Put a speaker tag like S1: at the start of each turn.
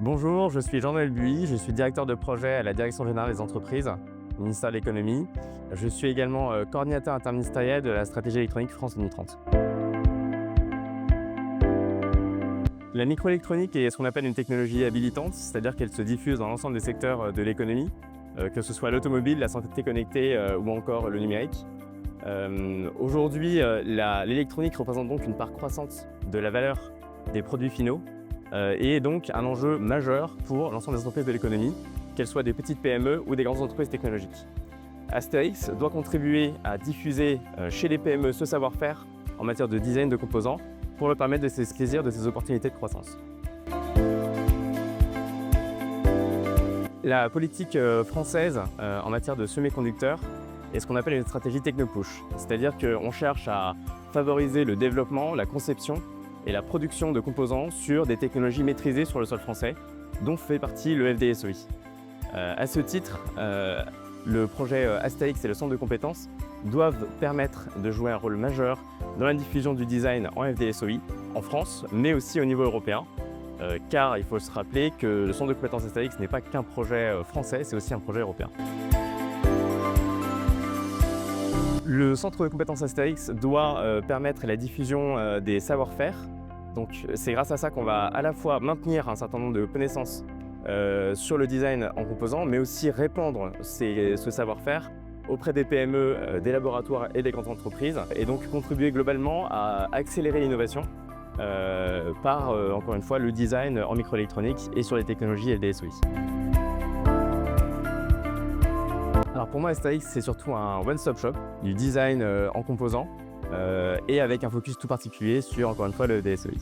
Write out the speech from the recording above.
S1: Bonjour, je suis Jean-Noël Buis, je suis directeur de projet à la Direction générale des entreprises, ministère de l'économie. Je suis également coordinateur interministériel de la stratégie électronique France 2030. La microélectronique est ce qu'on appelle une technologie habilitante, c'est-à-dire qu'elle se diffuse dans l'ensemble des secteurs de l'économie, que ce soit l'automobile, la santé connectée ou encore le numérique. Aujourd'hui, l'électronique représente donc une part croissante de la valeur des produits finaux et est donc un enjeu majeur pour l'ensemble des entreprises de l'économie, qu'elles soient des petites PME ou des grandes entreprises technologiques. Asterix doit contribuer à diffuser chez les PME ce savoir-faire en matière de design de composants pour leur permettre de se saisir de ces opportunités de croissance. La politique française en matière de semi-conducteurs est ce qu'on appelle une stratégie techno-push, c'est-à-dire qu'on cherche à favoriser le développement, la conception et la production de composants sur des technologies maîtrisées sur le sol français, dont fait partie le FDSOI. À ce titre, le projet Asterix et le centre de compétences doivent permettre de jouer un rôle majeur dans la diffusion du design en FDSOI en France, mais aussi au niveau européen, car il faut se rappeler que le centre de compétences Asterix n'est pas qu'un projet français, c'est aussi un projet européen. Le centre de compétences Asterix doit permettre la diffusion des savoir-faire. Donc c'est grâce à ça qu'on va à la fois maintenir un certain nombre de connaissances sur le design en composants, mais aussi répandre ce savoir-faire auprès des PME, des laboratoires et des grandes entreprises, et donc contribuer globalement à accélérer l'innovation par, encore une fois, le design en microélectronique et sur les technologies LDSOI. Alors pour moi, Asterix, c'est surtout un one-stop shop du design en composants et avec un focus tout particulier sur, encore une fois, le DSOI.